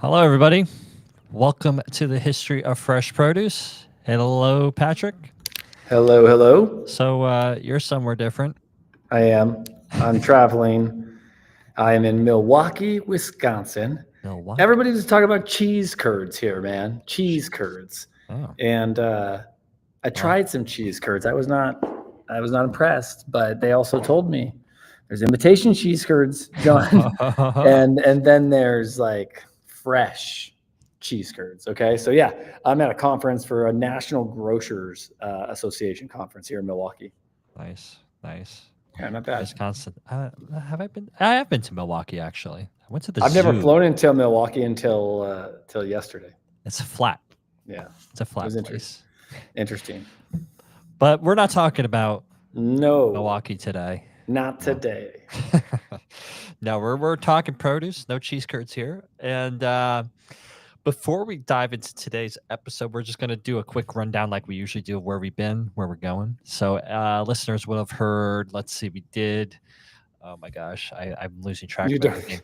Hello, everybody. Welcome to the history of fresh produce. Hello, Patrick. Hello, hello. You're somewhere different. I am. I'm traveling. I am in Milwaukee, Wisconsin. Milwaukee. Everybody's talking about cheese curds here, man. Cheese curds. Oh, And I tried some cheese curds. I was not impressed, but they also told me there's imitation cheese curds, John, and then there's like fresh cheese curds. Okay, so yeah, I'm at a conference for a National Grocers Association conference here in Milwaukee. nice. Yeah, not bad. Wisconsin. Have I been? I have been to Milwaukee actually. I went to the I've never zoo. flown into Milwaukee until yesterday. It's flat. Yeah, It's a it flat was place. interesting. But we're not talking about No, Milwaukee today. not No. today. No, we're talking produce. No cheese curds here. And before we dive into today's episode, we're just going to do a quick rundown like we usually do of where we've been, where we're going. So listeners would have heard, let's see, we did, oh my gosh, I'm losing track You of don't. everything.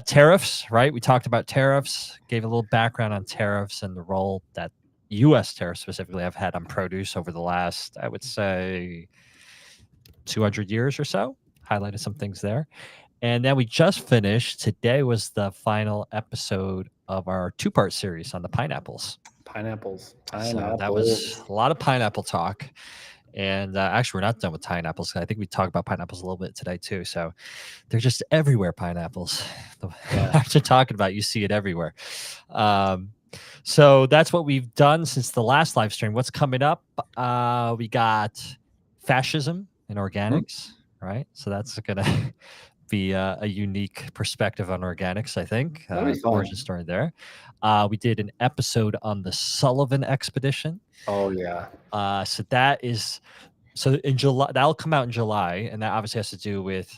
Tariffs, right? We talked about tariffs, gave a little background on tariffs and the role that U.S. tariffs specifically have had on produce over the last, I would say, 200 years or so. Highlighted some things there. And then we just finished. Today was the final episode of our two-part series on the pineapples. Pineapples. So that was a lot of pineapple talk. And actually, we're not done with pineapples. I think we talked about pineapples a little bit today, too. So they're just everywhere, pineapples. After talking about, you see it everywhere. So that's what we've done since the last live stream. What's coming up? We got fascism in organics, right? So that's going to be a unique perspective on organics, I think. Origin story there. We did an episode on the Sullivan expedition. Oh yeah. So that is in July. That'll come out in July, and that obviously has to do with.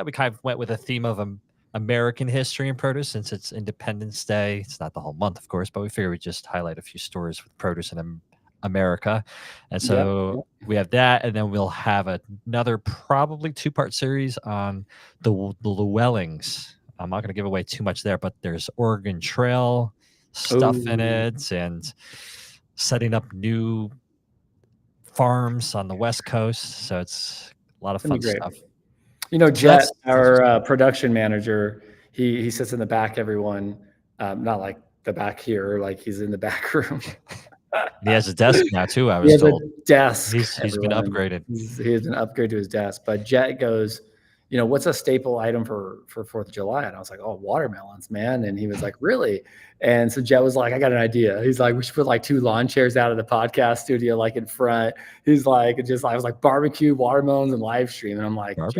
We kind of went with a theme of American history and produce since it's Independence Day. It's not the whole month, of course, but we figured we'd just highlight a few stories with produce in America. And so we have that, and then we'll have another probably two-part series on the Llewellynks. I'm not going to give away too much there, but there's Oregon Trail stuff in it and setting up new farms on the West Coast. So it's a lot of fun stuff. You know, Jet, our production manager, he sits in the back, everyone, not like the back here, like he's in the back room. He has a desk now too, I was told. A desk. He's been upgraded. He has been upgraded to his desk. But Jet goes, you know, what's a staple item for 4th of July? And I was like, oh, watermelons, man. And he was like, really? And so Jet was like, I got an idea. He's like, we should put like 2 lawn chairs out of the podcast studio, like in front. He's like, I was like, barbecue, watermelons, and live stream. And I'm like, I'm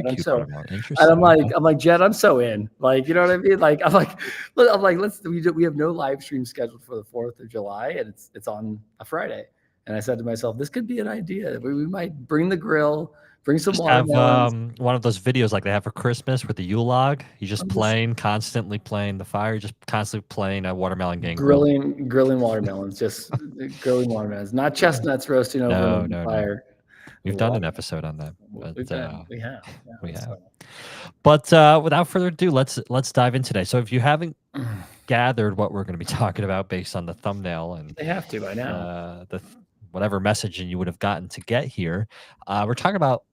like, Jet, I'm so in. Like, you know what I mean? Like, I'm like, we have no live stream scheduled for the 4th of July, and it's on a Friday. And I said to myself, this could be an idea. We might bring the grill. Bring some watermelons. Have one of those videos like they have for Christmas with the Yule log. You just constantly playing the fire, just constantly playing a watermelon game. Grilling watermelons, just grilling watermelons, not chestnuts roasting over the fire. We've done an episode on that. But, we have. So. But without further ado, let's dive in today. So if you haven't gathered what we're going to be talking about based on the thumbnail, and they have to by now, whatever messaging you would have gotten to get here, we're talking about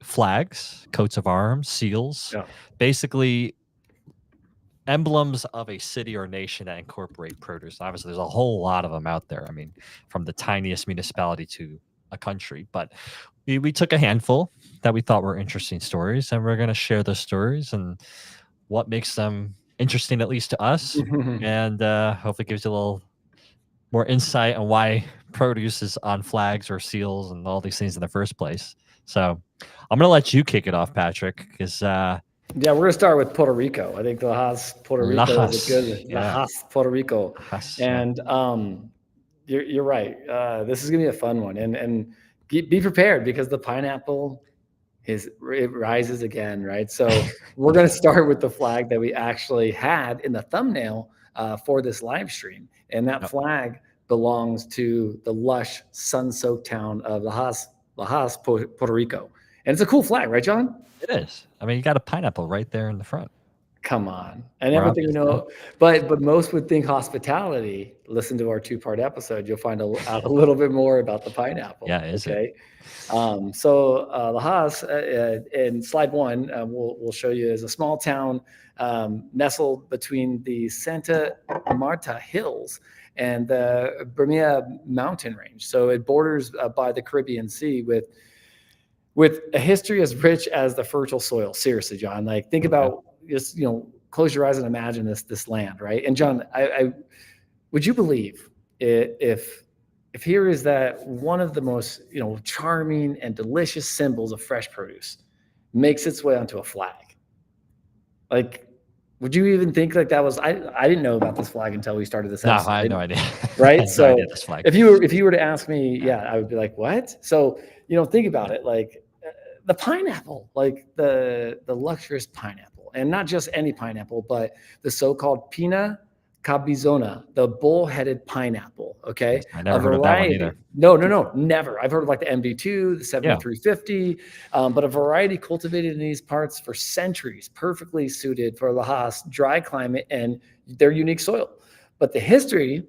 flags, coats of arms, seals, basically emblems of a city or nation that incorporate produce. Obviously, there's a whole lot of them out there. I mean, from the tiniest municipality to a country. But we took a handful that we thought were interesting stories, and we're going to share those stories and what makes them interesting, at least to us, and hopefully gives you a little more insight on why produce is on flags or seals and all these things in the first place. So I'm going to let you kick it off, Patrick, because we're going to start with Puerto Rico. I think La Haas, Puerto Rico is a good La Haas, Puerto Rico. And you're right. This is going to be a fun one. And be prepared because the pineapple it rises again, right? So we're going to start with the flag that we actually had in the thumbnail for this live stream. And that flag belongs to the lush, sun-soaked town of La Haas, Puerto Rico. And it's a cool flag, right, John? It is. I mean, you got a pineapple right there in the front. Come on. And We're everything we obvious, know, but most would think hospitality. Listen to our 2-part episode. You'll find out a little bit more about the pineapple. Yeah, is it? Okay. So Lajas, in slide 1, we'll show you, is a small town nestled between the Santa Marta Hills and the Bermea mountain range. So it borders by the Caribbean Sea with a history as rich as the fertile soil. Seriously, John, like think about just, close your eyes and imagine this land, right? And John, I would you believe if here is that one of the most, charming and delicious symbols of fresh produce makes its way onto a flag? Like, would you even think like that was, I didn't know about this flag until we started this No, episode. I had no idea. Right. I had no So idea this flag. if you were to ask me, yeah, I would be like, what? So, think about it, like the pineapple, like the luxurious pineapple, and not just any pineapple, but the so-called Pina cabezona, the bull-headed pineapple. Okay. I never heard of that one either. No, never. I've heard of like the MD2, the 7350, but a variety cultivated in these parts for centuries, perfectly suited for Lajas dry climate and their unique soil. But the history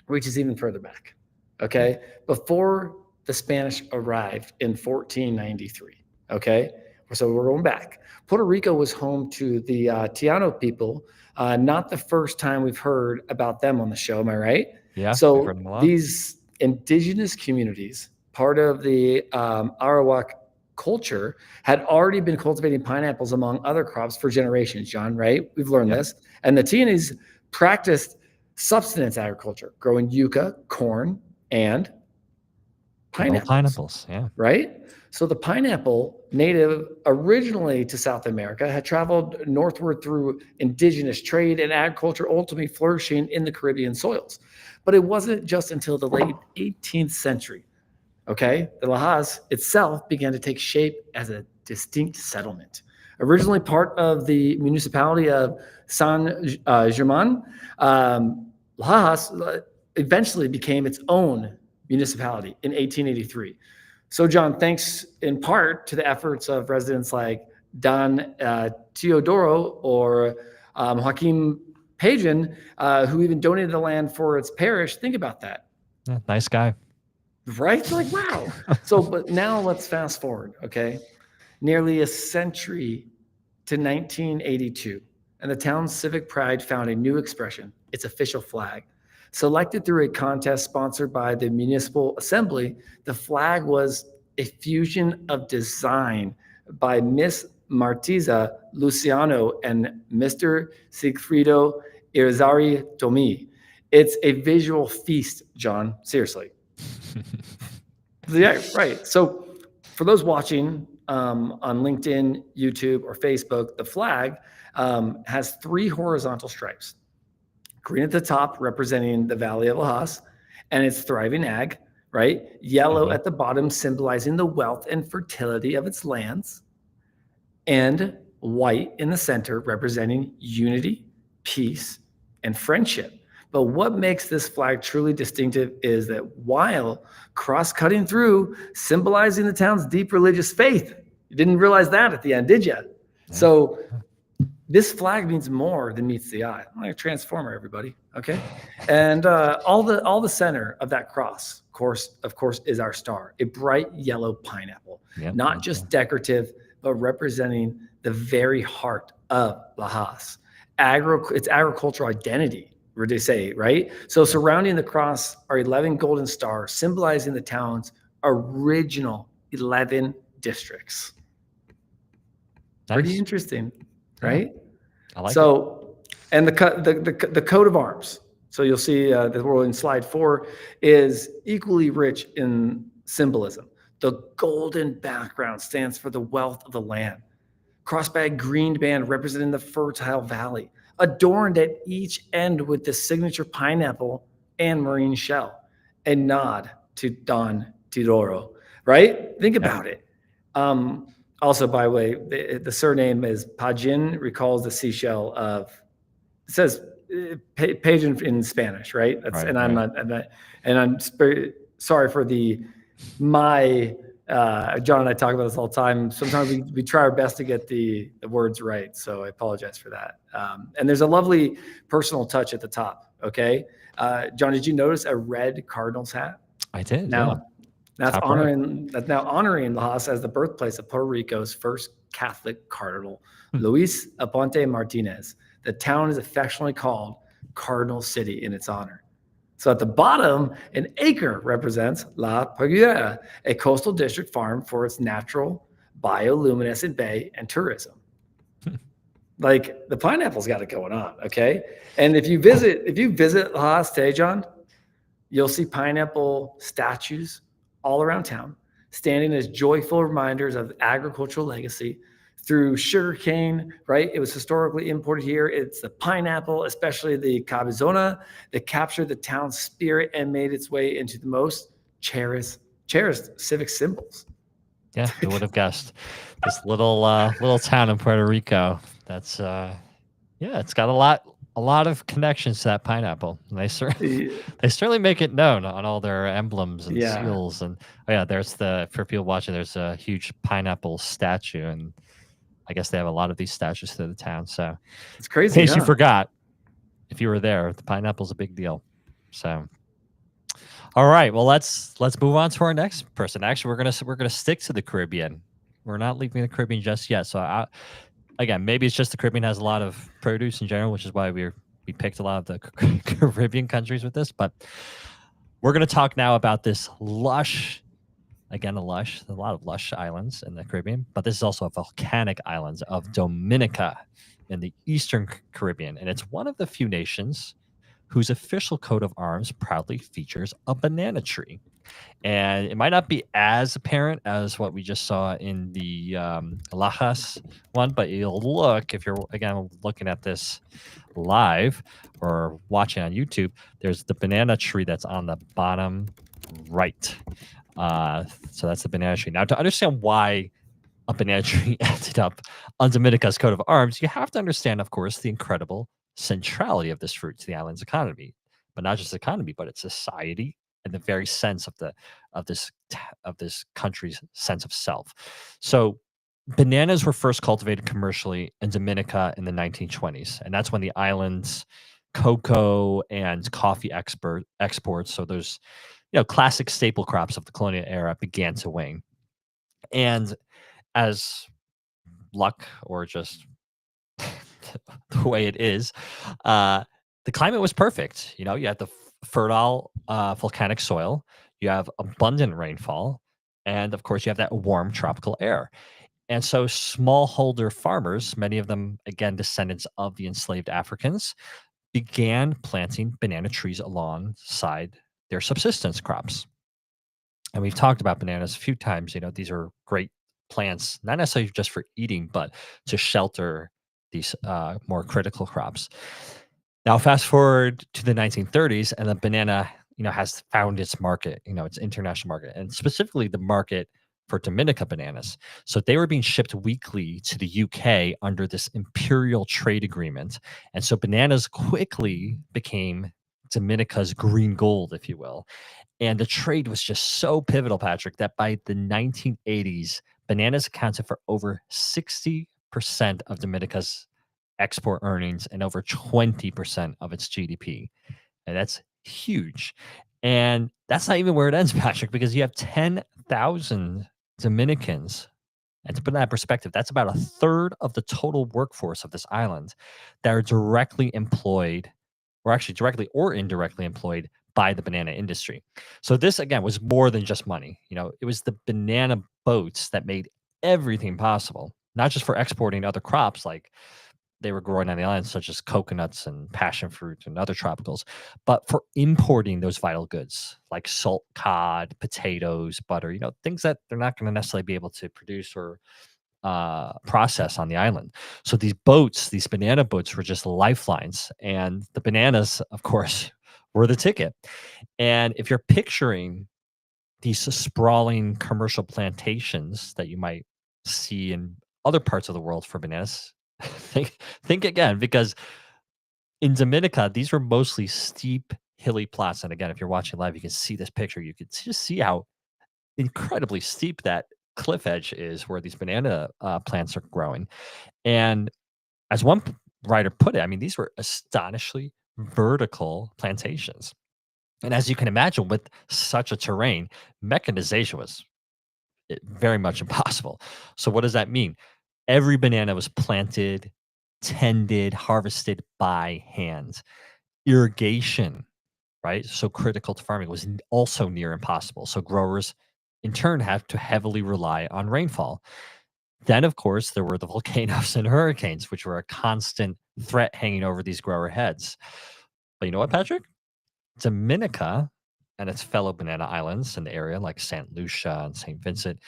reaches even further back. Okay. Before the Spanish arrived in 1493. Okay. So we're going back. Puerto Rico was home to the Tiano people. Not the first time we've heard about them on the show. Am I right? Yeah. So these indigenous communities, part of the Arawak culture, had already been cultivating pineapples among other crops for generations, John, right? We've learned this. And the Tianis practiced subsistence agriculture, growing yucca, corn, and pineapples. Yeah. Right? So the pineapple, native originally to South America, had traveled northward through indigenous trade and agriculture, ultimately flourishing in the Caribbean soils. But it wasn't just until the late 18th century, okay, the Lajas itself began to take shape as a distinct settlement. Originally part of the municipality of San German, Lajas eventually became its own municipality in 1883. So, John, thanks in part to the efforts of residents like Don Teodoro or Joaquim Pajan, who even donated the land for its parish. Think about that. Yeah, nice guy. Right? Like, wow. So, but now let's fast forward, okay? Nearly a century to 1982, and the town's civic pride found a new expression, its official flag. Selected through a contest sponsored by the Municipal Assembly, the flag was a fusion of design by Miss Martiza Luciano and Mr. Sigfrido Irizarry Tomi. It's a visual feast, John. Seriously. Yeah, right. So for those watching on LinkedIn, YouTube, or Facebook, the flag has 3 horizontal stripes. Green at the top, representing the Valley of Lajas and its thriving ag, right? Yellow at the bottom, symbolizing the wealth and fertility of its lands. And white in the center, representing unity, peace, and friendship. But what makes this flag truly distinctive is that while cross-cutting through, symbolizing the town's deep religious faith. You didn't realize that at the end, did you? Yeah. So this flag means more than meets the eye. I'm like a transformer, everybody. Okay, and all the center of that cross, of course, is our star, a bright yellow pineapple, not just decorative, but representing the very heart of Lajas. It's agricultural identity, would they say, right? So surrounding the cross are 11 golden stars, symbolizing the town's original 11 districts. Nice. Pretty interesting, right? Yeah. I like it. And the coat of arms. So you'll see the world in slide 4 is equally rich in symbolism. The golden background stands for the wealth of the land. Crossed by a green band representing the fertile valley, adorned at each end with the signature pineapple and marine shell, a nod to Don Teodoro, right? Think about it. Also, by the way, the surname is Pajin, recalls the seashell of, it says Pajin in Spanish, right? That's, right, and I'm not, and I'm sorry for my John and I talk about this all the time. Sometimes we try our best to get the words right. So I apologize for that. And there's a lovely personal touch at the top. Okay. John, did you notice a red Cardinals hat? I did. Now, that's Top honoring Lajas as the birthplace of Puerto Rico's first Catholic cardinal, Luis Aponte Martinez. The town is affectionately called Cardinal City in its honor. So at the bottom, an acre represents La Paguera, a coastal district famed for its natural bioluminescent bay and tourism. Like the pineapple's got it going on, okay? And if you visit Lajas today, John, you'll see pineapple statues all around town, standing as joyful reminders of agricultural legacy through sugarcane, right? It was historically imported here. It's the pineapple, especially the cabezona, that captured the town's spirit and made its way into the most cherished civic symbols. Yeah, who would have guessed? This little town in Puerto Rico. That's it's got a lot of connections to that pineapple. And they certainly make it known on all their emblems and seals. And there's for people watching, there's a huge pineapple statue, and I guess they have a lot of these statues through the town. So it's crazy. In case you forgot, if you were there, the pineapple's a big deal. So, all right, well let's move on to our next person. Actually, we're gonna stick to the Caribbean. We're not leaving the Caribbean just yet. So again, maybe it's just the Caribbean has a lot of produce in general, which is why we picked a lot of the Caribbean countries with this. But we're gonna talk now about this lush. Again, a lot of lush islands in the Caribbean, but this is also a volcanic island of Dominica in the Eastern Caribbean. And it's one of the few nations whose official coat of arms proudly features a banana tree. And it might not be as apparent as what we just saw in the Lajas one, but you'll look, if you're, again, looking at this live or watching on YouTube, there's the banana tree that's on the bottom right. So that's the banana tree. Now, to understand why a banana tree ended up on Dominica's coat of arms, you have to understand, of course, the incredible centrality of this fruit to the island's economy, but not just economy, but its society and the very sense of this country's sense of self. So bananas were first cultivated commercially in Dominica in the 1920s, and that's when the island's cocoa and coffee exports, so those classic staple crops of the colonial era, began to wane. And as luck or just the way it is, the climate was perfect. You had the fertile volcanic soil, you have abundant rainfall, and of course you have that warm tropical air. And so smallholder farmers, many of them, again, descendants of the enslaved Africans, began planting banana trees alongside their subsistence crops. And we've talked about bananas a few times. These are great plants, not necessarily just for eating, but to shelter these more critical crops. Now, fast forward to the 1930s, and the banana, has found its market, its international market, and specifically the market for Dominica bananas. So they were being shipped weekly to the UK under this imperial trade agreement. And so bananas quickly became Dominica's green gold, if you will. And the trade was just so pivotal, Patrick, that by the 1980s, bananas accounted for over 60% of Dominica's export earnings and over 20% of its GDP. And that's huge. And that's not even where it ends, Patrick, because you have 10,000 Dominicans. And to put that in perspective, that's about a third of the total workforce of this island that are directly employed, or actually directly or indirectly employed by the banana industry. So this, again, was more than just money. It was the banana boats that made everything possible, not just for exporting other crops like they were growing on the island, such as coconuts and passion fruit and other tropicals, but for importing those vital goods like salt cod, potatoes, butter, things that they're not going to necessarily be able to produce or process on the island. So these banana boats were just lifelines. And the bananas, of course, were the ticket. And if you're picturing these sprawling commercial plantations that you might see in other parts of the world for bananas, think again, because in Dominica, these were mostly steep, hilly plots. And again, if you're watching live, you can see this picture. You can just see how incredibly steep that cliff edge is where these banana plants are growing. And as one writer put it, I mean, these were astonishingly vertical plantations. And as you can imagine, with such a terrain, mechanization was very much impossible. So, what does that mean? Every banana was planted, tended, harvested by hand. Irrigation, right? So critical to farming was also near impossible. So, growers in turn had to heavily rely on rainfall. Then, of course, there were the volcanoes and hurricanes, which were a constant threat hanging over these grower heads. But you know what, Patrick? Dominica and its fellow banana islands in the area, like St. Lucia and St. Vincent,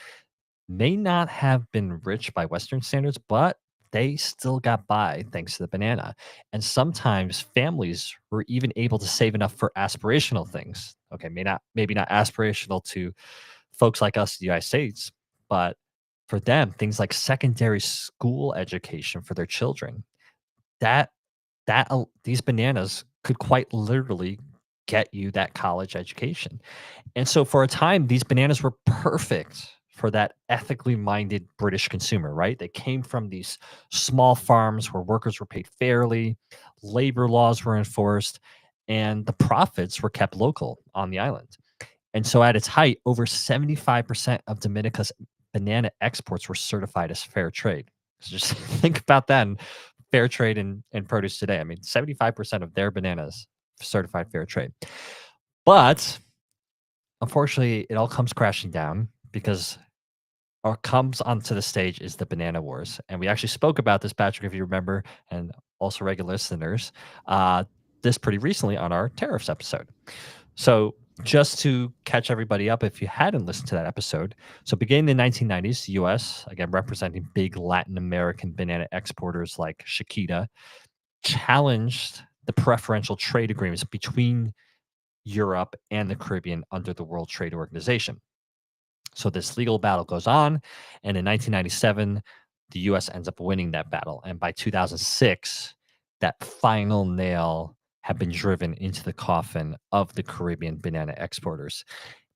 may not have been rich by Western standards, but they still got by thanks to the banana. And sometimes families were even able to save enough for aspirational things. Okay, maybe not aspirational to folks like us in the United States, but for them, things like secondary school education for their children. That these bananas could quite literally get you that college education. And so for a time, these bananas were perfect for that ethically minded British consumer, right? They came from these small farms where workers were paid fairly, labor laws were enforced, and the profits were kept local on the island. And so at its height, over 75% of Dominica's banana exports were certified as fair trade. So just think about that and fair trade in produce today. I mean, 75% of their bananas certified fair trade. But unfortunately, it all comes crashing down because what comes onto the stage is the banana wars. And we actually spoke about this, Patrick, if you remember, and also regular listeners, this pretty recently on our tariffs episode. So just to catch everybody up, if you hadn't listened to that episode, so beginning in the 1990s, the U.S., again, representing big Latin American banana exporters like Chiquita, challenged the preferential trade agreements between Europe and the Caribbean under the World Trade Organization. So this legal battle goes on, and in 1997, the U.S. ends up winning that battle. And by 2006, that final nail had been driven into the coffin of the Caribbean banana exporters.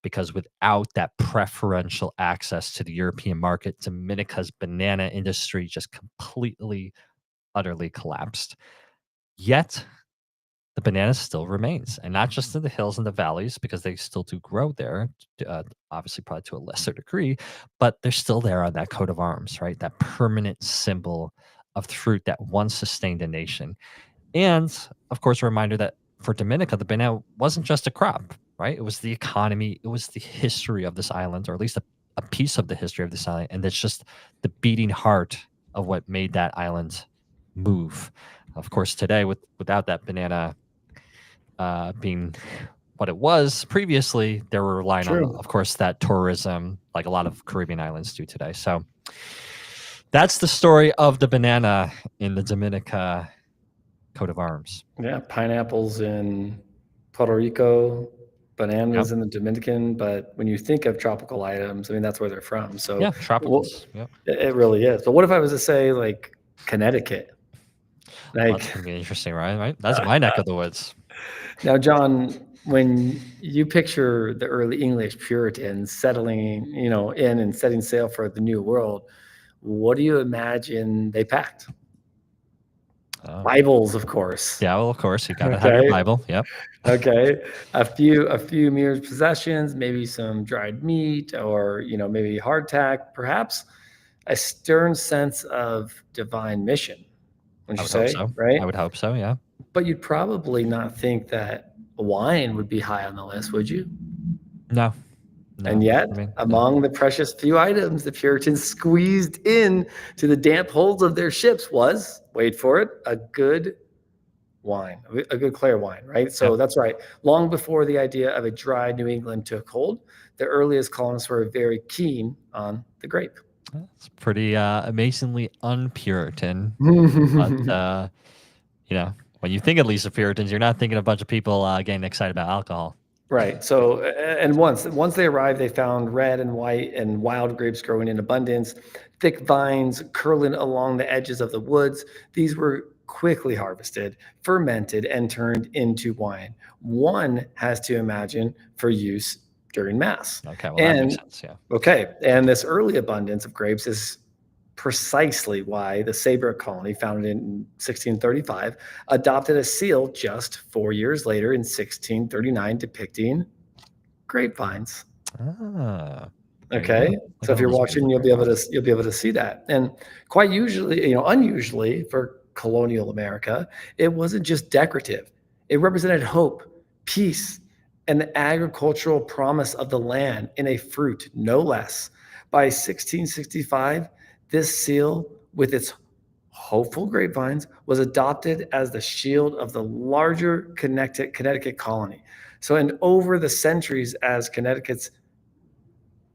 Because without that preferential access to the European market, Dominica's banana industry just completely, utterly collapsed. Yet, the banana still remains, and not just in the hills and the valleys, because they still do grow there, obviously, probably to a lesser degree, but they're still there on that coat of arms, right? That permanent symbol of the fruit that once sustained a nation. And of course, a reminder that for Dominica, the banana wasn't just a crop, right? It was the economy, it was the history of this island, or at least a piece of the history of this island. And it's just the beating heart of what made that island move. Of course, today, without that banana being what it was previously, they were relying on, of course, that tourism, like a lot of Caribbean islands do today. So that's the story of the banana in the Dominica coat of arms. Yeah, pineapples in Puerto Rico, bananas in the Dominican, but when you think of tropical items, I mean, that's where they're from. So yeah, tropicals. It really is. But what if I was to say like Connecticut? Well, that's gonna be interesting, right? That's my neck of the woods. Now, John, when you picture the early English Puritans settling, in and setting sail for the New World, what do you imagine they packed? Bibles, of course. Yeah, well, of course, you gotta have your Bible. Yep. Okay. A few mere possessions, maybe some dried meat, or maybe hardtack, perhaps a stern sense of divine mission. Wouldn't you say? So. Right? I would hope so. Yeah. But you'd probably not think that wine would be high on the list, would you? No. And yet, among the precious few items the Puritans squeezed in to the damp holds of their ships was, wait for it, a good wine, a good clear wine, right? So that's right. Long before the idea of a dry New England took hold, the earliest colonists were very keen on the grape. It's pretty amazingly un-Puritan. But, when you think at least of Puritans, you're not thinking of a bunch of people getting excited about alcohol. Right. So, and once they arrived, they found red and white and wild grapes growing in abundance, thick vines curling along the edges of the woods. These were quickly harvested, fermented, and turned into wine. One has to imagine for use during Mass. Okay, well, that makes sense, yeah. Okay, and this early abundance of grapes is precisely why the Saybrook colony, founded in 1635, adopted a seal just 4 years later in 1639 depicting grapevines. Ah, Okay, so if you're watching, you'll be able to see that. And quite usually, unusually for colonial America, it wasn't just decorative. It represented hope, peace, and the agricultural promise of the land in a fruit, no less. By 1665, this seal, with its hopeful grapevines, was adopted as the shield of the larger Connecticut colony. So, and over the centuries, as Connecticut's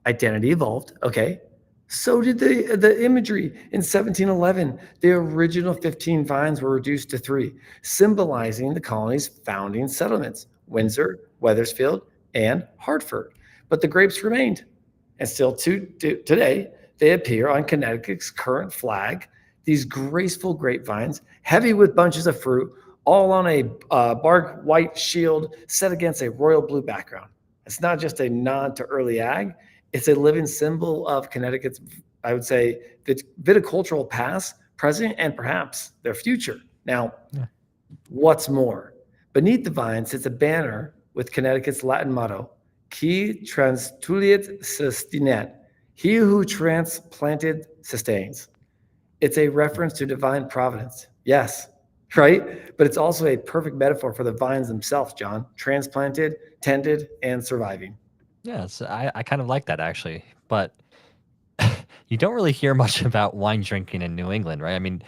identity evolved, okay, so did the imagery. In 1711, the original 15 vines were reduced to 3, symbolizing the colony's founding settlements: Windsor, Wethersfield, and Hartford. But the grapes remained, and still today they appear on Connecticut's current flag. These graceful grapevines, heavy with bunches of fruit, all on a bark white shield set against a royal blue background. It's not just a nod to early ag, it's a living symbol of Connecticut's, I would say, viticultural past, present, and perhaps their future. Now, what's more, beneath the vine sits a banner with Connecticut's Latin motto, Qui transtuliet sustinet, he who transplanted sustains. It's a reference to divine providence. Yes, right? But it's also a perfect metaphor for the vines themselves, John. Transplanted, tended, and surviving. Yes, I kind of like that actually, but you don't really hear much about wine drinking in New England, right? I mean,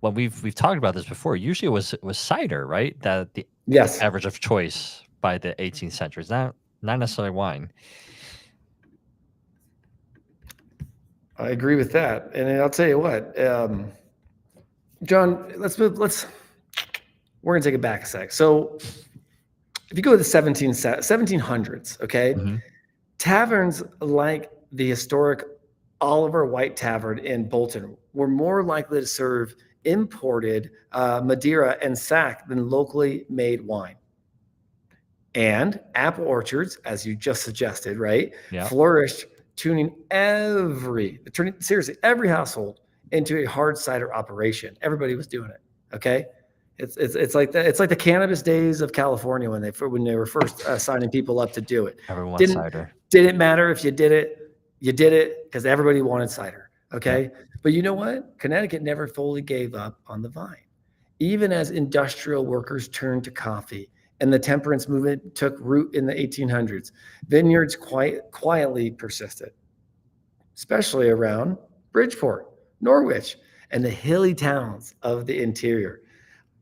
well, we've talked about this before. Usually it was cider, right? That the Yes, average of choice by the 18th century. It's not necessarily wine. I agree with that. And I'll tell you what, John, we're going to take it back a sec. So if you go to the 1700s, okay, taverns like the historic Oliver White Tavern in Bolton were more likely to serve imported Madeira and sack than locally made wine. And apple orchards, as you just suggested, right, flourished, turning seriously every household into a hard cider operation. Everybody was doing it. Okay, it's like the cannabis days of California when they were first signing people up to do it. Everyone wants cider. Didn't matter if you did it because everybody wanted cider. Okay, but you know what? Connecticut never fully gave up on the vine, even as industrial workers turned to coffee and the temperance movement took root in the 1800s. Vineyards quietly persisted, especially around Bridgeport, Norwich, and the hilly towns of the interior.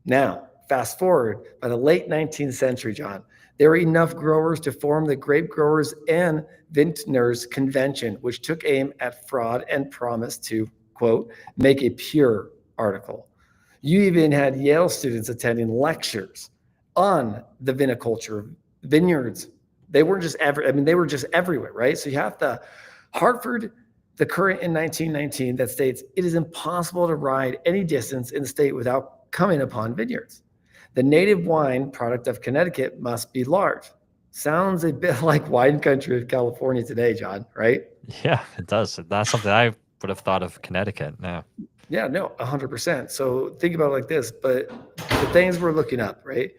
Now, fast forward, by the late 19th century, John, there were enough growers to form the Grape Growers and Vintners Convention, which took aim at fraud and promised to, quote, make a pure article. You even had Yale students attending lectures on the viniculture, vineyards. They weren't just they were just everywhere, right? So you have the Hartford, the current in 1919 that states it is impossible to ride any distance in the state without coming upon vineyards. The native wine product of Connecticut must be large. Sounds a bit like wine country of California today, John, right? Yeah, it does. That's something I would have thought of Connecticut. No. Yeah, no, 100%. So think about it like this, but the things we're looking up, right?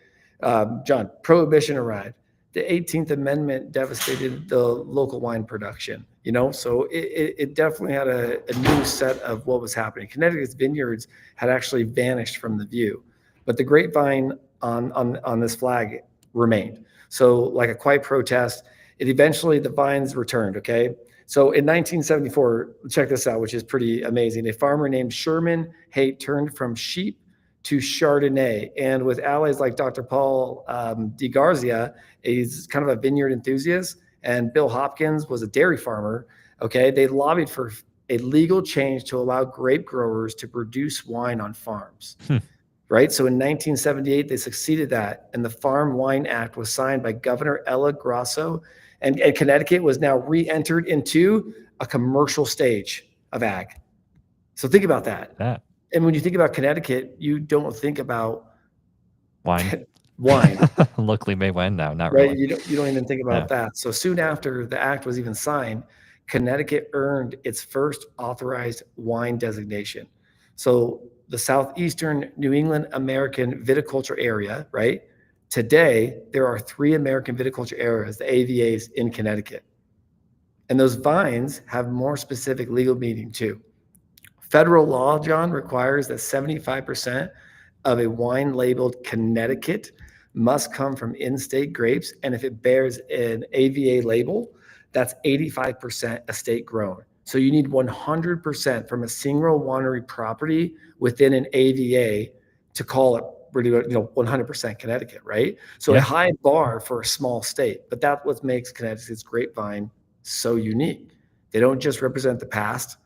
John, Prohibition arrived. The 18th Amendment devastated the local wine production, so it definitely had a new set of what was happening. Connecticut's vineyards had actually vanished from the view, but the grapevine on this flag remained. So like a quiet protest, the vines returned, okay? So in 1974, check this out, which is pretty amazing. A farmer named Sherman Haight turned from sheep to Chardonnay. And with allies like Dr. Paul DeGarzia, he's kind of a vineyard enthusiast, and Bill Hopkins was a dairy farmer, okay, they lobbied for a legal change to allow grape growers to produce wine on farms, right? So in 1978, they succeeded that, and the Farm Wine Act was signed by Governor Ella Grasso, and Connecticut was now re-entered into a commercial stage of ag. So think about that. And when you think about Connecticut, you don't think about wine. wine. Locally made wine? No, not Right? really. You don't even think Yeah. about that. So soon after the act was even signed, Connecticut earned its first authorized wine designation. So the southeastern New England American viticulture area, right? Today, there are 3 American viticulture areas, the AVAs, in Connecticut. And those vines have more specific legal meaning too. Federal law, John, requires that 75% of a wine labeled Connecticut must come from in-state grapes. And if it bears an AVA label, that's 85% estate grown. So you need 100% from a single winery property within an AVA to call it really, 100% Connecticut, right? So a high bar for a small state, but that's what makes Connecticut's grapevine so unique. They don't just represent the past,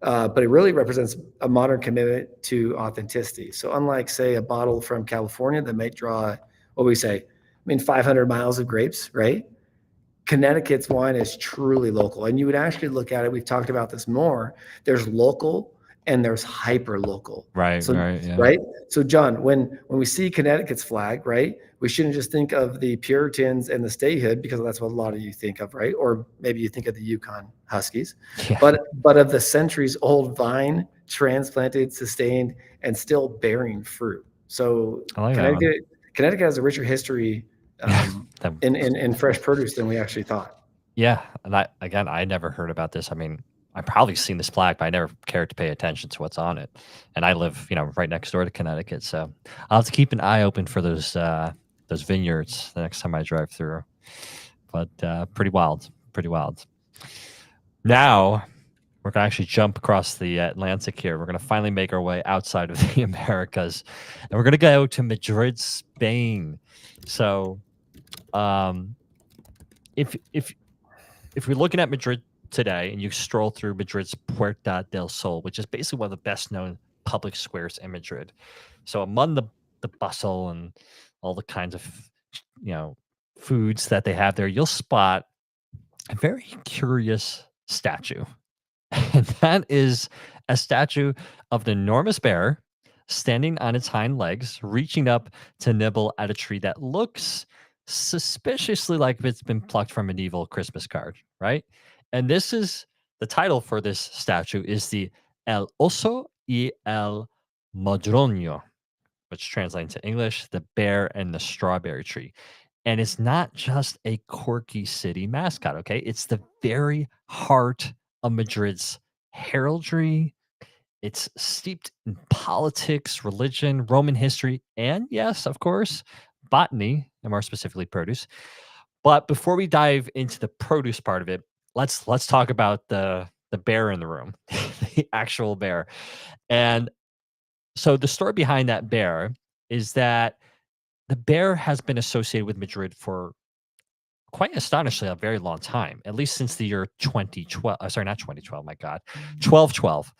but it really represents a modern commitment to authenticity. So unlike, say, a bottle from California that might draw, what we say, 500 miles of grapes, right? Connecticut's wine is truly local. And you would actually look at it, we've talked about this more, there's local and there's hyper local. Right, So, right, yeah. right? So John, when we see Connecticut's flag, right, we shouldn't just think of the Puritans and the statehood, because that's what a lot of you think of, right? Or maybe you think of the Yukon Huskies, Yeah. but of the centuries old vine, transplanted, sustained, and still bearing fruit. So I like that one. Connecticut has a richer history in fresh produce than we actually thought. Yeah, and I never heard about this. I mean, I probably seen this flag, but I never cared to pay attention to what's on it. And I live, right next door to Connecticut, so I'll have to keep an eye open for those vineyards the next time I drive through. But pretty wild, pretty wild. Now we're gonna actually jump across the Atlantic here. We're gonna finally make our way outside of the Americas, and we're gonna go to Madrid, Spain. So, if we're looking at Madrid today and you stroll through Madrid's Puerta del Sol, which is basically one of the best known public squares in Madrid. So among the bustle and all the kinds of foods that they have there, you'll spot a very curious statue. And that is a statue of an enormous bear standing on its hind legs, reaching up to nibble at a tree that looks suspiciously like it's been plucked from a medieval Christmas card, right? And this is the title for this statue is the El Oso y el Modronio, which translates to English, the bear and the strawberry tree. And it's not just a quirky city mascot, okay? It's the very heart of Madrid's heraldry. It's steeped in politics, religion, Roman history, and yes, of course, botany, and more specifically produce. But before we dive into the produce part of it, let's talk about the bear in the room, the actual bear. And so the story behind that bear is that the bear has been associated with Madrid for quite astonishingly a very long time, at least since the year 2012. Sorry, not 2012, my God, 1212,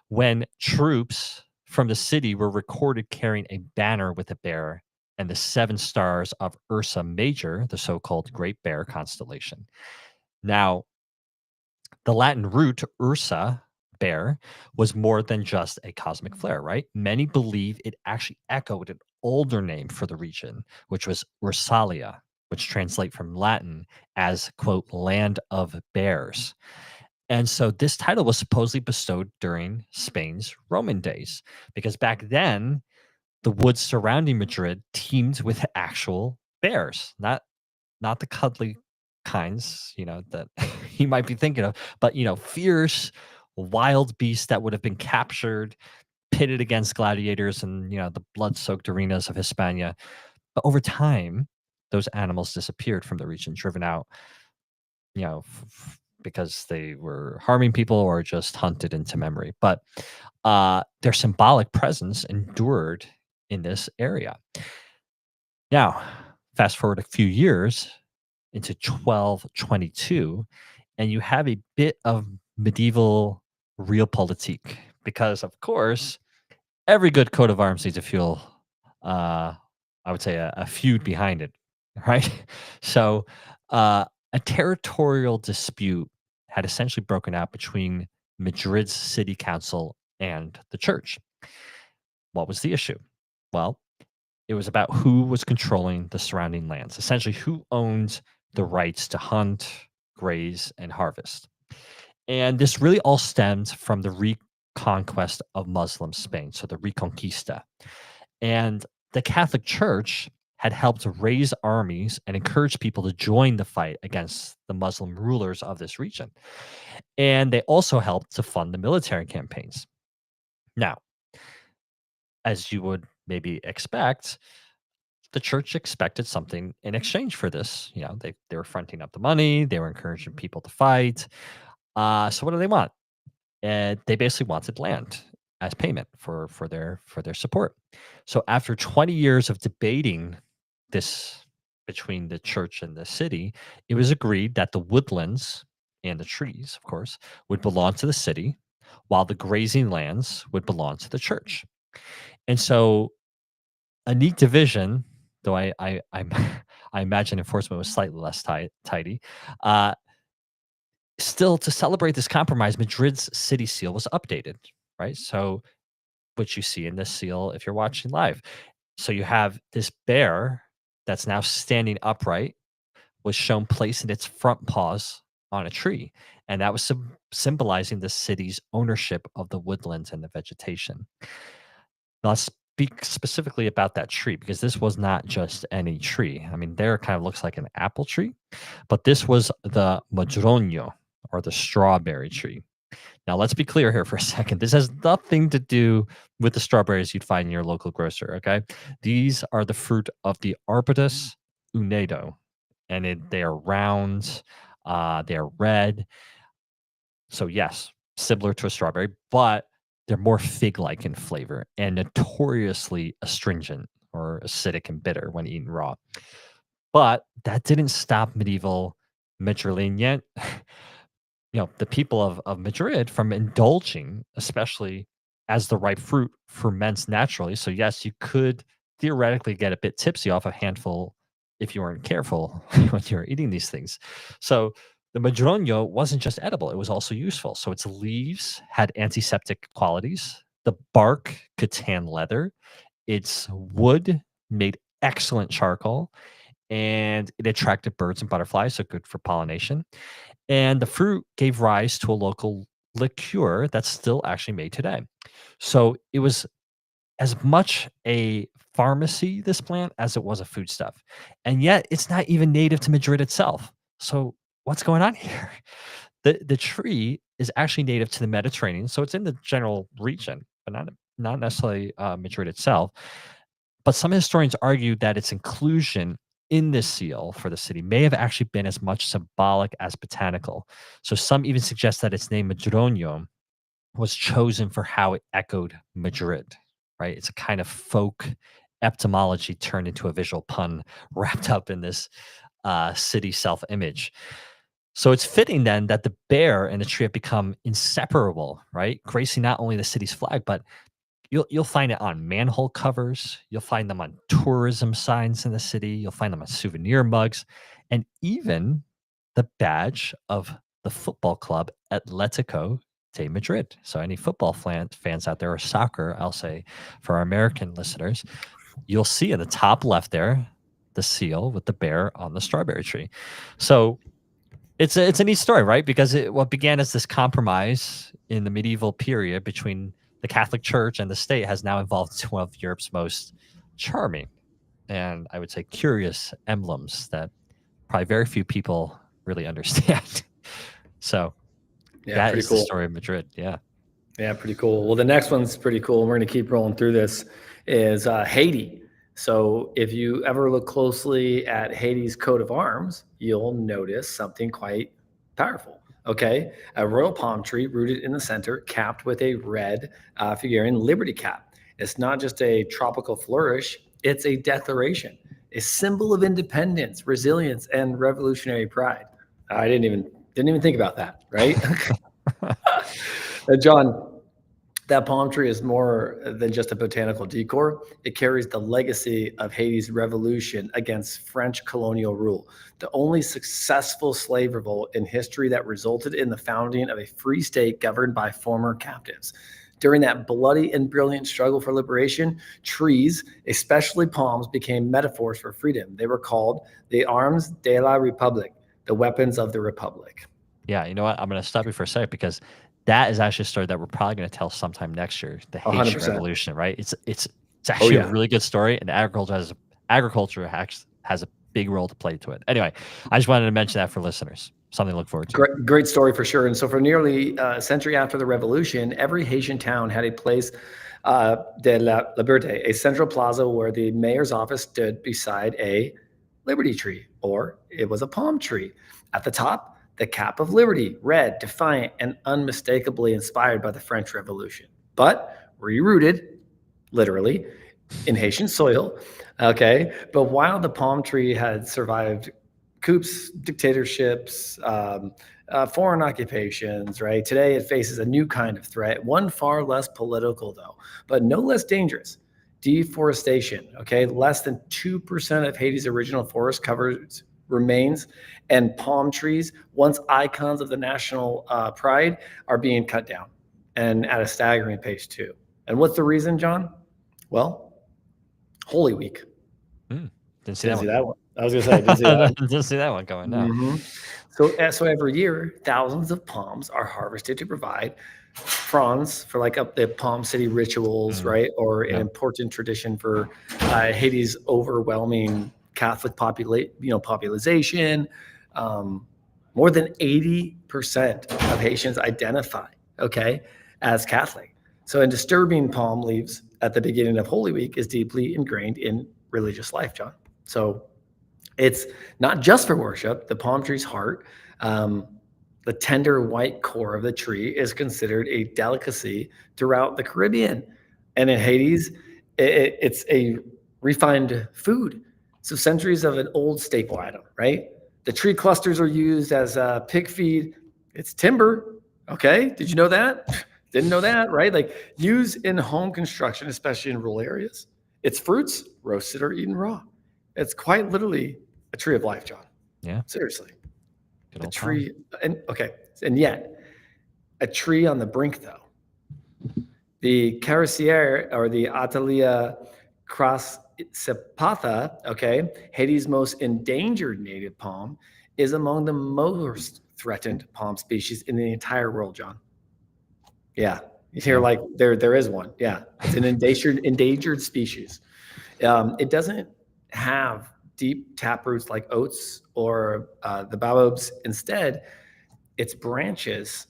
when troops from the city were recorded carrying a banner with a bear and the 7 stars of Ursa Major, the so-called Great Bear constellation. Now, the Latin root Ursa, bear, was more than just a cosmic flare, right? Many believe it actually echoed an older name for the region, which was Ursalia, which translate from Latin as, quote, land of bears. And so this title was supposedly bestowed during Spain's Roman days, because back then, the woods surrounding Madrid teemed with actual bears, not the cuddly kinds, that you might be thinking of, but fierce, wild beasts that would have been captured, pitted against gladiators and the blood-soaked arenas of Hispania. But over time, those animals disappeared from the region, driven out, because they were harming people or just hunted into memory. But their symbolic presence endured in this area. Now, fast forward a few years into 1222, and you have a bit of medieval realpolitik, because, of course, every good coat of arms needs a fuel. I would say a feud behind it, right? So, a territorial dispute had essentially broken out between Madrid's city council and the church. What was the issue? Well, It was about who was controlling the surrounding lands, essentially who owned the rights to hunt, graze, and harvest. And this really all stemmed from the reconquest of Muslim Spain, so the Reconquista. And the Catholic Church had helped raise armies and encourage people to join the fight against the Muslim rulers of this region. And they also helped to fund the military campaigns. Now, as you would maybe expect, the church expected something in exchange for this. They were fronting up the money, they were encouraging people to fight. So what do they want? And they basically wanted land as payment for their support. So after 20 years of debating this between the church and the city, it was agreed that the woodlands and the trees, of course, would belong to the city, while the grazing lands would belong to the church. And so a neat division, though I imagine enforcement was slightly less tidy. Uh, Still, to celebrate this compromise, Madrid's city seal was updated, right? So, which you see in this seal if you're watching live. So you have this bear that's now standing upright, was shown placing its front paws on a tree, and that was symbolizing the city's ownership of the woodlands and the vegetation. Now, let's speak specifically about that tree because this was not just any tree. I mean, there it kind of looks like an apple tree, but this was the madroño, or the strawberry tree. Now, let's be clear here for a second. This has nothing to do with the strawberries you'd find in your local grocer, okay? These are the fruit of the Arbutus unedo, and they are round, they are red. So, yes, similar to a strawberry, but they're more fig-like in flavor and notoriously astringent or acidic and bitter when eaten raw. But that didn't stop medieval Madrileña, the people of Madrid, from indulging, especially as the ripe fruit ferments naturally. So, yes, you could theoretically get a bit tipsy off a handful if you weren't careful when you were eating these things. So, the Madroño wasn't just edible, it was also useful. So, its leaves had antiseptic qualities, the bark could tan leather, its wood made excellent charcoal, and it attracted birds and butterflies, so good for pollination. And the fruit gave rise to a local liqueur that's still actually made today. So it was as much a pharmacy, this plant, as it was a foodstuff. And yet it's not even native to Madrid itself. So what's going on here? The tree is actually native to the Mediterranean. So it's in the general region, but not necessarily Madrid itself. But some historians argue that its inclusion in this seal for the city may have actually been as much symbolic as botanical. So some even suggest that its name Madroño was chosen for how it echoed Madrid, right? It's a kind of folk etymology turned into a visual pun wrapped up in this city self-image. So it's fitting then that the bear and the tree have become inseparable, right? Gracing not only the city's flag, but you'll find it on manhole covers, you'll find them on tourism signs in the city, you'll find them on souvenir mugs, and even the badge of the football club Atletico de Madrid. So any football fans out there, or soccer, I'll say for our American listeners, you'll see in the top left there the seal with the bear on the strawberry tree. So it's a neat story, right? Because what began as this compromise in the medieval period between the Catholic Church and the state has now evolved into one of Europe's most charming and, I would say, curious emblems that probably very few people really understand. So that is cool. The story of Madrid. Yeah. Yeah, pretty cool. Well, the next one's pretty cool. And we're going to keep rolling through this is Haiti. So if you ever look closely at Haiti's coat of arms, you'll notice something quite powerful. Okay. A royal palm tree rooted in the center, capped with a red figurine liberty cap. It's not just a tropical flourish, it's a declaration, a symbol of independence, resilience, and revolutionary pride. I didn't even think about that, right? John, that palm tree is more than just a botanical decor. It carries the legacy of Haiti's revolution against French colonial rule, the only successful slave revolt in history that resulted in the founding of a free state governed by former captives. During that bloody and brilliant struggle for liberation, trees, especially palms, became metaphors for freedom. They were called the armes de la Republique, the weapons of the Republic. Yeah, you know what? I'm going to stop you for a second because that is actually a story that we're probably going to tell sometime next year. The Haitian 100%. Revolution, right? It's actually a really good story, and agriculture has a big role to play to it. Anyway, I just wanted to mention that for listeners. Something to look forward to. Great story for sure. And so for nearly a century after the revolution, every Haitian town had a place de la Liberté, a central plaza where the mayor's office stood beside a liberty tree, or it was a palm tree. At the top, the cap of liberty, red, defiant, and unmistakably inspired by the French Revolution, but rooted, literally, in Haitian soil. Okay. But while the palm tree had survived coups, dictatorships, foreign occupations, right? Today it faces a new kind of threat, one far less political, though, but no less dangerous. Deforestation, okay? Less than 2% of Haiti's original forest covers remains, and palm trees, once icons of the national pride, are being cut down, and at a staggering pace, too. And what's the reason, John? Well, Holy Week. Didn't see that one. I was going to say, didn't see that one. Didn't see that one going, no. Mm-hmm. So every year, thousands of palms are harvested to provide fronds for like the Palm City rituals, right? Or an important tradition for Haiti's overwhelming Catholic population. More than 80% of Haitians identify, okay, as Catholic. So, and disturbing palm leaves at the beginning of Holy Week is deeply ingrained in religious life, John. So it's not just for worship. The palm tree's heart, the tender white core of the tree, is considered a delicacy throughout the Caribbean. And in Hades, it's a refined food. So centuries of an old staple item, right? The tree clusters are used as pig feed. It's timber. Okay. Did you know that? Didn't know that, right? Like used in home construction, especially in rural areas. Its fruits, roasted or eaten raw. It's quite literally a tree of life, John. Yeah. Seriously. A tree. And yet, a tree on the brink, though. The Cariciere, or the Atalia crassipatha, okay, Haiti's most endangered native palm, is among the most threatened palm species in the entire world, John. Yeah. You hear like there is one. Yeah. It's an endangered species. It doesn't have deep taproots like oats or the baobabs. Instead, its branches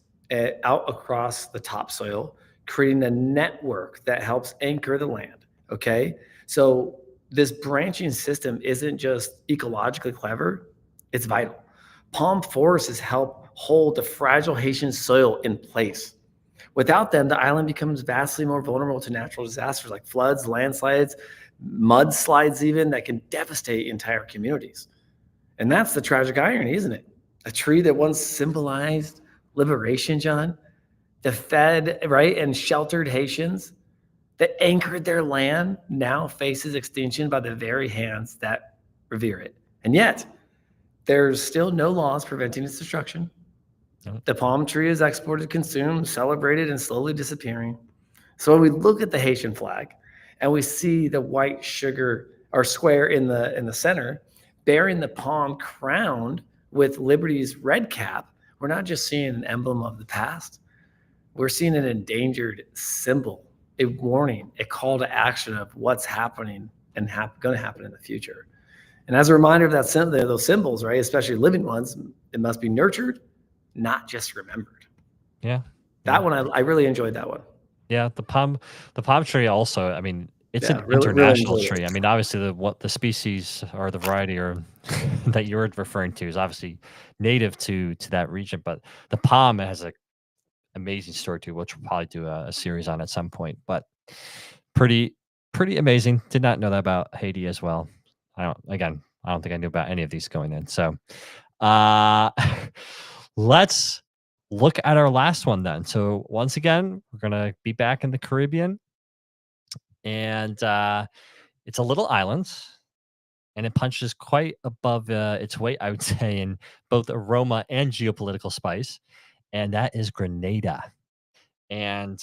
out across the topsoil, creating a network that helps anchor the land. Okay. So this branching system isn't just ecologically clever, it's vital. Palm forests help hold the fragile Haitian soil in place. Without them, the island becomes vastly more vulnerable to natural disasters like floods, landslides, mudslides even, that can devastate entire communities. And that's the tragic irony, isn't it? A tree that once symbolized liberation, John, that fed, right, and sheltered Haitians, that anchored their land, now faces extinction by the very hands that revere it. And yet, there's still no laws preventing its destruction. The palm tree is exported, consumed, celebrated, and slowly disappearing. So when we look at the Haitian flag and we see the white sugar or square in the center, bearing the palm crowned with liberty's red cap, we're not just seeing an emblem of the past. We're seeing an endangered symbol, a warning, a call to action of what's happening and going to happen in the future. And as a reminder of those symbols, right, especially living ones, it must be nurtured, not just remembered. Yeah. That one, I really enjoyed that one. Yeah. The palm tree also, I mean, it's an international tree. I mean, obviously the species or the variety or that you're referring to is obviously native to that region, but the palm has an amazing story too, which we'll probably do a series on at some point, but pretty amazing. Did not know that about Haiti as well. I don't think I knew about any of these going in. So, let's look at our last one then. So once again, we're going to be back in the Caribbean, and it's a little island, and it punches quite above its weight, I would say, in both aroma and geopolitical spice, and that is Grenada. And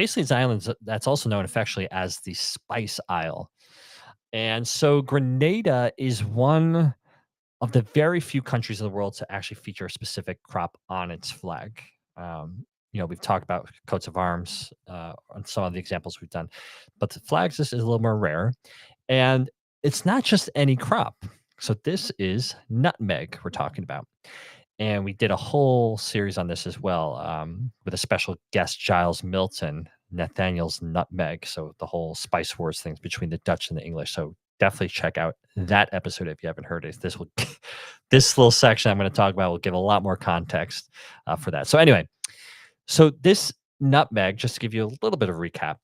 basically it's islands that's also known affectionately as the Spice Isle. And so Grenada is one of the very few countries in the world to actually feature a specific crop on its flag. We've talked about coats of arms on some of the examples we've done, but the flags, this is a little more rare. And it's not just any crop. So this is nutmeg we're talking about. And we did a whole series on this as well, with a special guest, Giles Milton, Nathaniel's nutmeg. So the whole spice wars things between the Dutch and the English. So definitely check out that episode if you haven't heard it. This will, this little section I'm going to talk about will give a lot more context for that. So anyway, so this nutmeg, just to give you a little bit of recap,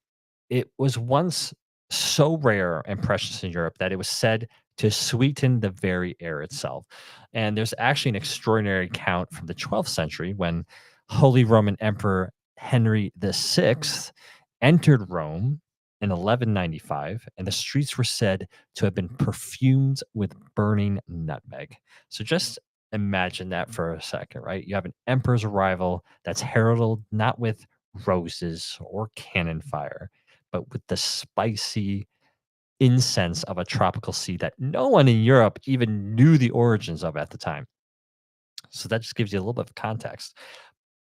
it was once so rare and precious in Europe that it was said to sweeten the very air itself. And there's actually an extraordinary account from the 12th century when Holy Roman Emperor Henry VI entered Rome in 1195, and the streets were said to have been perfumed with burning nutmeg. So just imagine that for a second, right? You have an emperor's arrival that's heralded not with roses or cannon fire, but with the spicy incense of a tropical sea that no one in Europe even knew the origins of at the time. So that just gives you a little bit of context.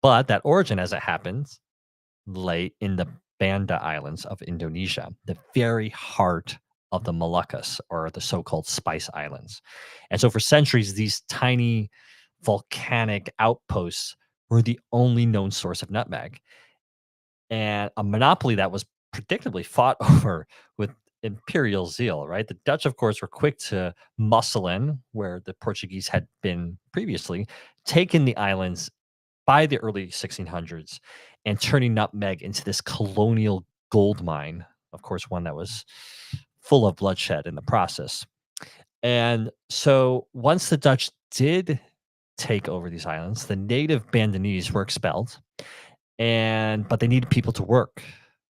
But that origin, as it happens, lay in the Banda Islands of Indonesia, the very heart of the Moluccas, or the so-called Spice Islands. And so for centuries, these tiny volcanic outposts were the only known source of nutmeg, and a monopoly that was predictably fought over with imperial zeal, right? The Dutch, of course, were quick to muscle in where the Portuguese had been previously, taking the islands by the early 1600s and turning nutmeg into this colonial gold mine, of course, one that was full of bloodshed in the process. And so once the Dutch did take over these islands, the native Bandanese were expelled, but they needed people to work,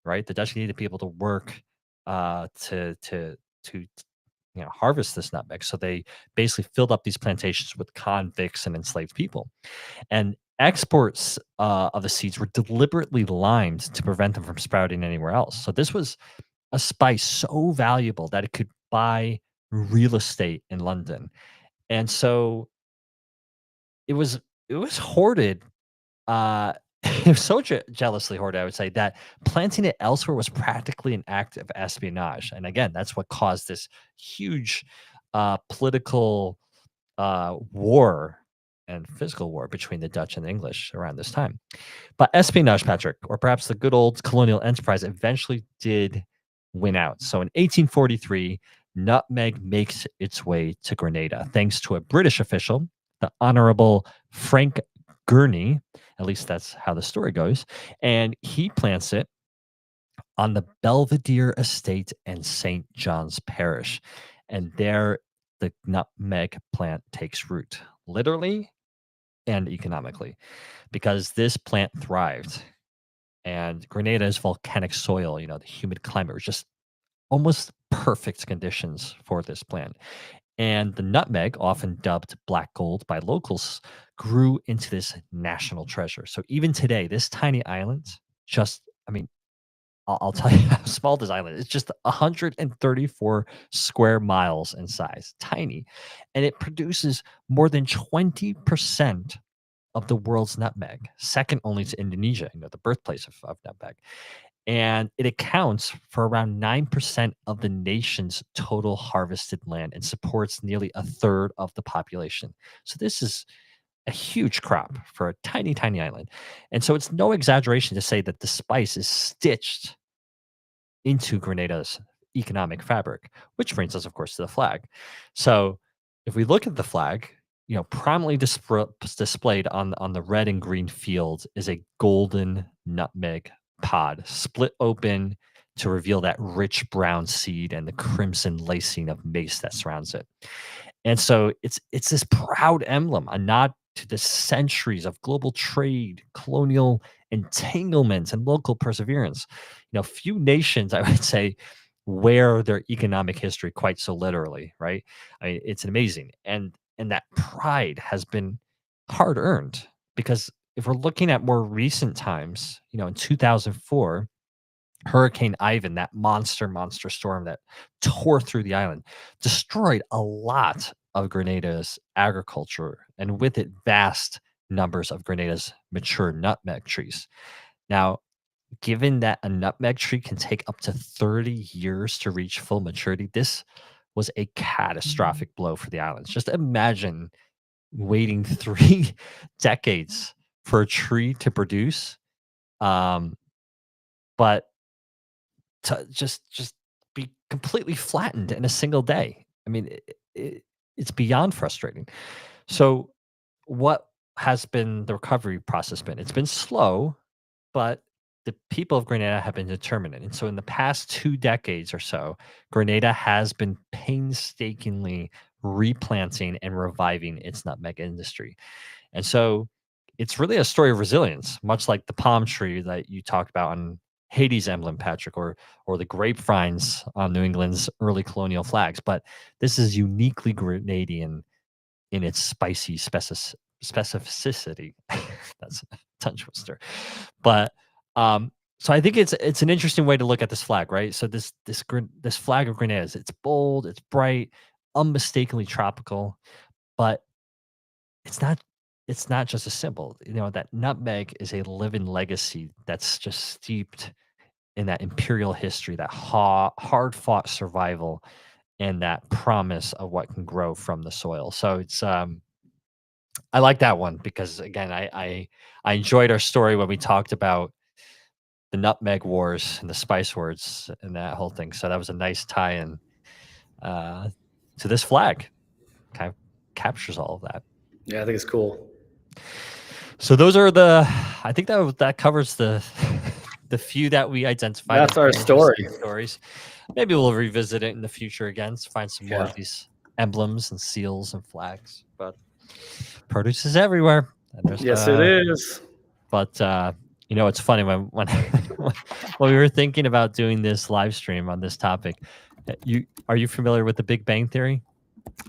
right? The Dutch needed people to work to harvest this nutmeg. So they basically filled up these plantations with convicts and enslaved people. And exports of the seeds were deliberately limed to prevent them from sprouting anywhere else. So this was a spice so valuable that it could buy real estate in London. And so it was hoarded. Uh, it was so jealously hoarded, I would say, that planting it elsewhere was practically an act of espionage. And again, that's what caused this huge political war and physical war between the Dutch and the English around this time. But espionage, Patrick, or perhaps the good old colonial enterprise, eventually did win out. So in 1843, nutmeg makes its way to Grenada thanks to a British official, the Honorable Frank Gurney. At least that's how the story goes. And he plants it on the Belvedere Estate in St. John's Parish. And there the nutmeg plant takes root, literally and economically, because this plant thrived. And Grenada's volcanic soil, the humid climate, was just almost perfect conditions for this plant. And the nutmeg, often dubbed black gold by locals, grew into this national treasure. So even today, this tiny island, I'll tell you how small this island is. It's just 134 square miles in size, tiny. And it produces more than 20% of the world's nutmeg, second only to Indonesia, the birthplace of nutmeg. And it accounts for around 9% of the nation's total harvested land and supports nearly a third of the population. So this is a huge crop for a tiny, tiny island. And so it's no exaggeration to say that the spice is stitched into Grenada's economic fabric, which brings us, of course, to the flag. So if we look at the flag, prominently displayed on the red and green field is a golden nutmeg pod split open to reveal that rich brown seed and the crimson lacing of mace that surrounds it. And so it's this proud emblem, a nod to the centuries of global trade, colonial entanglements, and local perseverance. Few nations, I would say, wear their economic history quite so literally, right? I mean, it's amazing. And that pride has been hard earned, because if we're looking at more recent times, in 2004, Hurricane Ivan, that monster storm that tore through the island, destroyed a lot of Grenada's agriculture, and with it, vast numbers of Grenada's mature nutmeg trees. Now, given that a nutmeg tree can take up to 30 years to reach full maturity, this was a catastrophic blow for the islands. Just imagine waiting 3 decades for a tree to produce, but to just be completely flattened in a single day. I mean, it's beyond frustrating. So, what has been the recovery process been? It's been slow, but the people of Grenada have been determined. And so, in the past 2 decades or so, Grenada has been painstakingly replanting and reviving its nutmeg industry. And so, it's really a story of resilience, much like the palm tree that you talked about on Haiti's emblem, Patrick, or the grapevines on New England's early colonial flags. But this is uniquely Grenadian in its spicy specificity. That's a tongue twister. But so I think it's an interesting way to look at this flag, right? So this flag of Grenada, it's bold, it's bright, unmistakably tropical, but it's not just a symbol. You know, that nutmeg is a living legacy that's just steeped in that imperial history, that hard fought survival, and that promise of what can grow from the soil. So it's I like that one because again, I enjoyed our story when we talked about the nutmeg wars and the spice wars and that whole thing. So that was a nice tie-in to this flag. Kind of captures all of that. Yeah, I think it's cool. So those are I think that covers the few that we identified. That's our story. Stories. Maybe we'll revisit it in the future again to find some more of these emblems and seals and flags. But produce is everywhere. And yes, it is. But you know, it's funny when we were thinking about doing this live stream on this topic. Are you familiar with the Big Bang Theory?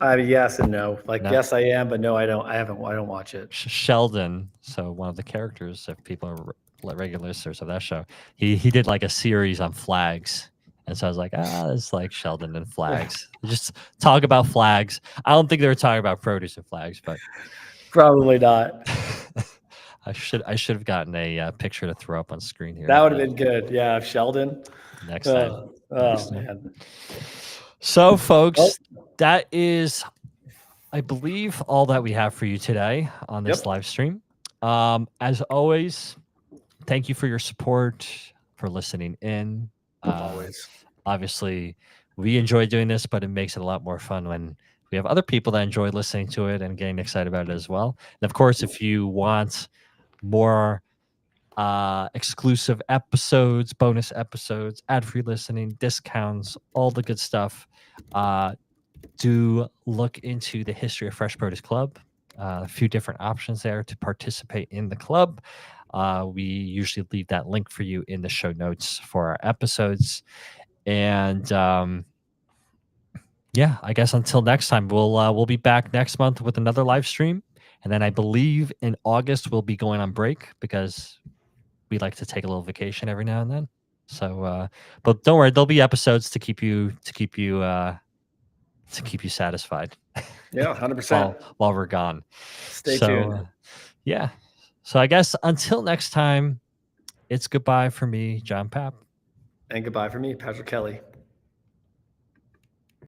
Yes and no. Like, no. Yes, I am, but no, I don't. I don't watch it. Sheldon, so one of the characters, if people are regular listeners of that show, he did like a series on flags. And so I was like, it's like Sheldon and flags. Just talk about flags. I don't think they were talking about produce and flags, but probably not. I should have gotten a picture to throw up on screen here. That would have been good. Yeah, Sheldon. Next time. Man. So, folks, that is, I believe, all that we have for you today on this live stream. As always, thank you for your support, for listening in. Always. Obviously, we enjoy doing this, but it makes it a lot more fun when we have other people that enjoy listening to it and getting excited about it as well. And of course, if you want more exclusive episodes, bonus episodes, ad-free listening, discounts, all the good stuff, do look into the History of Fresh Produce Club. A few different options there to participate in the club. We usually leave that link for you in the show notes for our episodes. And yeah, I guess until next time, we'll be back next month with another live stream. And then I believe in August we'll be going on break because we like to take a little vacation every now and then. So, but don't worry, there'll be episodes to keep you satisfied. Yeah, 100%. while we're gone. Stay tuned. Yeah. So I guess until next time, it's goodbye for me, John Papp. And goodbye for me, Patrick Kelly.